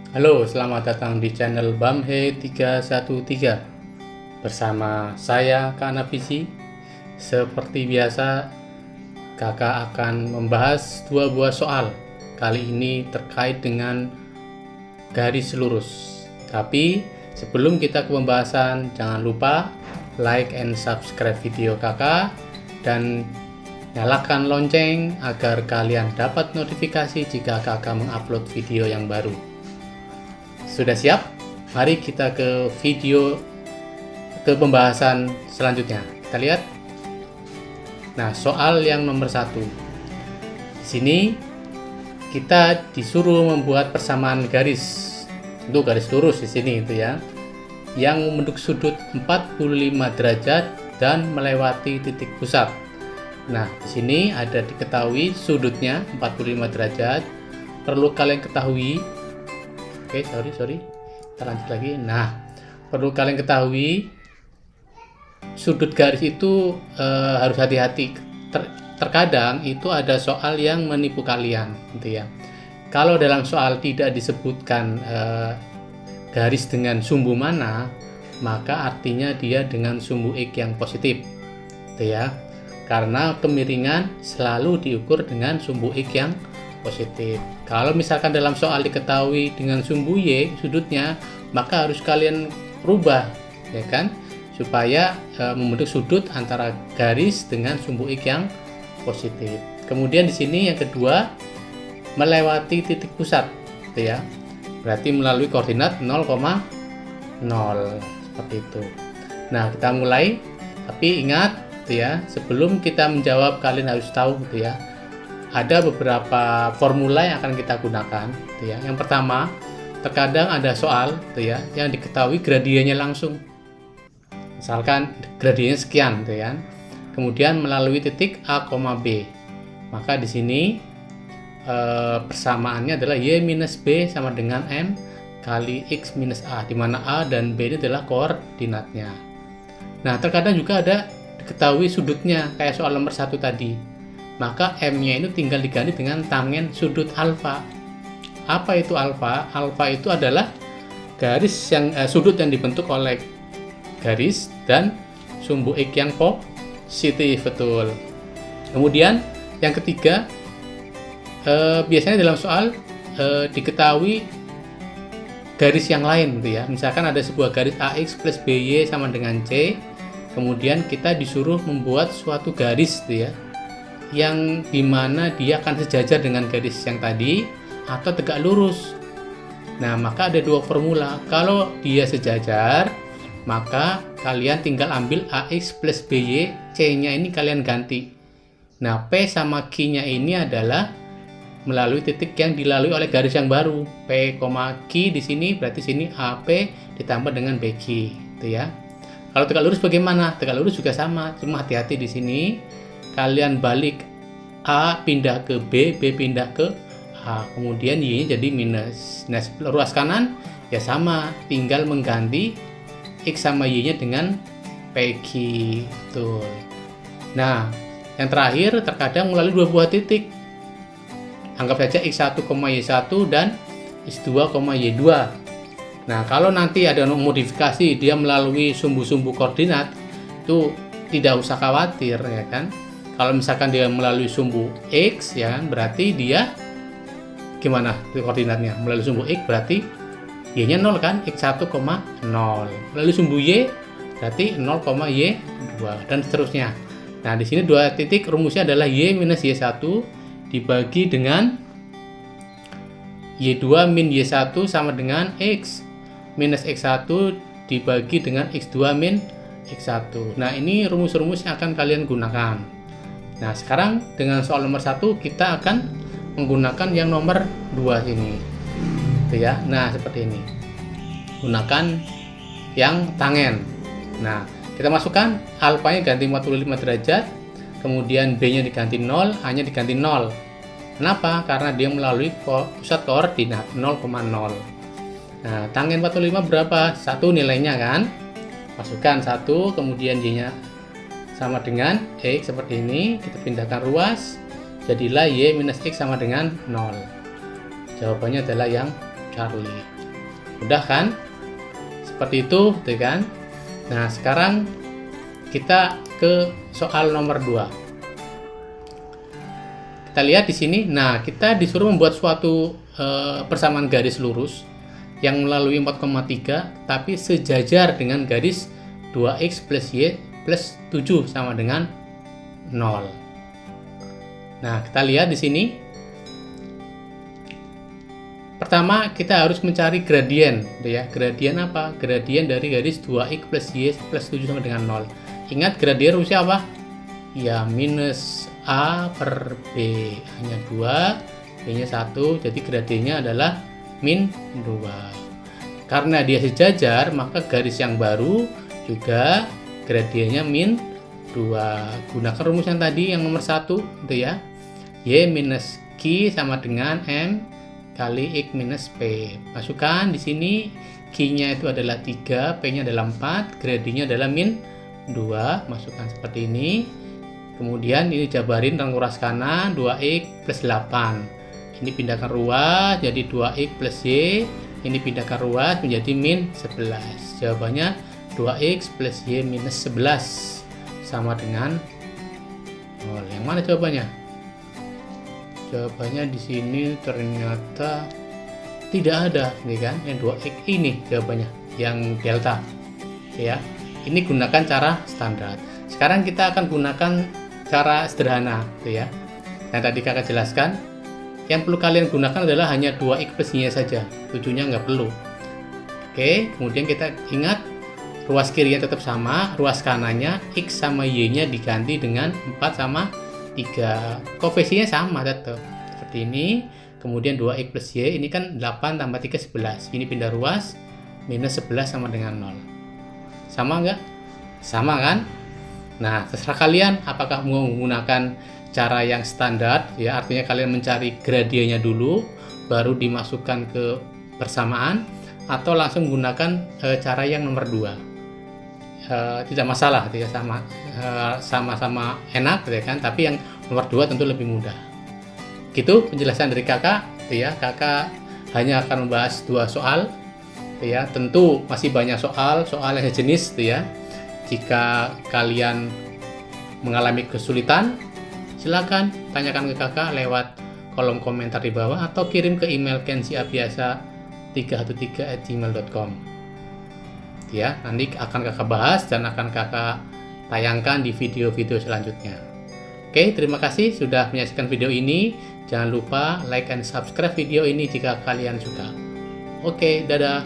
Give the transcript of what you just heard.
Halo, selamat datang di channel Bamhe313. Bersama saya Kak Nafisi. Seperti biasa, Kakak akan membahas dua buah soal. Kali ini terkait dengan garis lurus. Tapi sebelum kita ke pembahasan, jangan lupa like and subscribe video Kakak dan nyalakan lonceng agar kalian dapat notifikasi jika Kakak mengupload video yang baru. Sudah siap? Mari kita ke pembahasan selanjutnya. Kita lihat. Nah, soal yang nomor 1. Di sini kita disuruh membuat persamaan garis. Untuk garis lurus di sini itu ya. Yang membentuk sudut 45 derajat dan melewati titik pusat. Nah, di sini ada diketahui sudutnya 45 derajat. Perlu kalian ketahui. Oke, sorry. Kita lanjut lagi. Nah, perlu kalian ketahui sudut garis itu harus hati-hati. Terkadang itu ada soal yang menipu kalian, gitu ya. Kalau dalam soal tidak disebutkan garis dengan sumbu mana, maka artinya dia dengan sumbu X yang positif, gitu ya. Karena kemiringan selalu diukur dengan sumbu X yang positif. Kalau misalkan dalam soal diketahui dengan sumbu Y sudutnya, maka harus kalian rubah, ya kan, supaya membentuk sudut antara garis dengan sumbu X yang positif. Kemudian di sini yang kedua, melewati titik pusat, gitu ya. Berarti melalui koordinat 0,0 seperti itu. Nah, kita mulai, tapi ingat, gitu ya, sebelum kita menjawab kalian harus tahu, gitu ya, ada beberapa formula yang akan kita gunakan, gitu ya. Yang pertama, terkadang ada soal, gitu ya, yang diketahui gradiennya langsung. Misalkan gradiennya sekian, gitu ya. Kemudian melalui titik A, B. Maka di sini persamaannya adalah Y minus B sama dengan M kali X minus A, di mana A dan B ini adalah koordinatnya. Nah, terkadang juga ada diketahui sudutnya, kayak soal nomor 1 tadi. Maka M-nya itu tinggal diganti dengan tangen sudut alfa. Apa itu alfa? Alfa itu adalah garis yang sudut yang dibentuk oleh garis dan sumbu X yang positif, betul. Kemudian yang ketiga, biasanya dalam soal diketahui garis yang lain, gitu ya. Misalkan ada sebuah garis AX plus BY sama dengan C, kemudian kita disuruh membuat suatu garis, gitu ya, yang dimana dia akan sejajar dengan garis yang tadi atau tegak lurus. Nah, maka ada dua formula. Kalau dia sejajar, maka kalian tinggal ambil AX plus BY, C-nya ini kalian ganti. Nah, P sama Q-nya ini adalah melalui titik yang dilalui oleh garis yang baru. P, Q di sini berarti sini AP ditambah dengan BQ, gitu ya. Kalau tegak lurus bagaimana? Tegak lurus juga sama, cuma hati-hati di sini. Kalian balik A pindah ke B, B pindah ke A, kemudian Y-nya jadi minus. Nah, ruas kanan ya sama, tinggal mengganti X sama Y-nya dengan PQ. Tuh. Nah, yang terakhir terkadang melalui dua buah titik. Anggap saja X1, Y1 dan X2, Y2. Nah, kalau nanti ada modifikasi dia melalui sumbu-sumbu koordinat, itu tidak usah khawatir, ya kan. Kalau misalkan dia melalui sumbu X, ya kan, berarti dia gimana koordinatnya? Melalui sumbu X berarti Y-nya 0 kan, X1, 0. Melalui sumbu Y berarti 0, Y2 dan seterusnya. Nah, di sini dua titik rumusnya adalah Y minus Y1 dibagi dengan Y2 min Y1 sama dengan X minus X1 dibagi dengan X2 min X1. Nah, ini rumus-rumus yang akan kalian gunakan. Nah, sekarang dengan soal nomor 1 kita akan menggunakan yang nomor 2 ini, gitu ya. Nah, seperti ini. Gunakan yang tangen. Nah, kita masukkan alfanya ganti 45 derajat, kemudian B-nya diganti 0, A-nya diganti 0. Kenapa? Karena dia melalui pusat koordinat 0,0. Nah, tangen 45 berapa? 1 nilainya kan? Masukkan 1, kemudian Y-nya sama dengan X seperti ini, kita pindahkan ruas, jadilah Y minus X sama dengan 0. Jawabannya adalah yang Charlie. Mudah kan? Seperti itu, gitu kan? Nah, sekarang kita ke soal nomor 2. Kita lihat di sini. Nah, kita disuruh membuat suatu persamaan garis lurus yang melalui 4,3 tapi sejajar dengan garis 2x plus y plus 7 sama dengan 0. Nah, kita lihat di sini. Pertama, kita harus mencari gradien, ya. Gradien apa? Gradien dari garis 2x plus y plus 7 sama dengan 0. Ingat gradien rumusnya apa? Ya, minus A per B. Hanya 2, B-nya 1, jadi gradiennya adalah min 2. Karena dia sejajar, maka garis yang baru juga gradiennya min 2. Gunakan rumus yang tadi, yang nomor 1, gitu ya. Y minus Q sama dengan M kali X minus P. Masukkan di sini, Q-nya itu adalah 3, P-nya adalah 4, gradiennya adalah min 2. Masukkan seperti ini. Kemudian ini jabarin dengan kuras kanan, 2x plus 8. Ini pindahkan ruas jadi 2x plus y. Ini pindahkan ruas menjadi min 11. Jawabannya 2x plus y minus 11 sama dengan 0. Yang mana jawabannya? Jawabannya di sini ternyata tidak ada, nih kan? Yang 2x ini jawabannya, yang delta. Ya, ini gunakan cara standar. Sekarang kita akan gunakan cara sederhana, ya. Yang tadi kakak jelaskan. Yang perlu kalian gunakan adalah hanya 2x plus y saja. 7-nya nggak perlu. Oke, kemudian kita ingat ruas kirinya tetap sama, ruas kanannya x sama y-nya diganti dengan 4 sama 3. Koefisiennya sama tetap seperti ini. Kemudian 2x plus y ini kan 8 tambah 3 11. Ini pindah ruas, minus 11 sama dengan 0. Sama nggak? Sama kan? Nah, terserah kalian apakah mau menggunakan cara yang standar, ya, artinya kalian mencari gradiennya dulu baru dimasukkan ke persamaan, atau langsung menggunakan cara yang nomor 2. Tidak masalah, tidak sama-sama enak, ya kan? Tapi yang nomor 2 tentu lebih mudah. Gitu penjelasan dari kakak, ya. Kakak hanya akan membahas 2 soal, ya. Tentu masih banyak soal yang sejenis, ya. Jika kalian mengalami kesulitan, silakan tanyakan ke kakak lewat kolom komentar di bawah atau kirim ke email kensiabiasa313@gmail.com. Ya, nanti akan kakak bahas dan akan kakak tayangkan di video-video selanjutnya. Oke, terima kasih sudah menyaksikan video ini. Jangan lupa like and subscribe video ini jika kalian suka. Oke, dadah.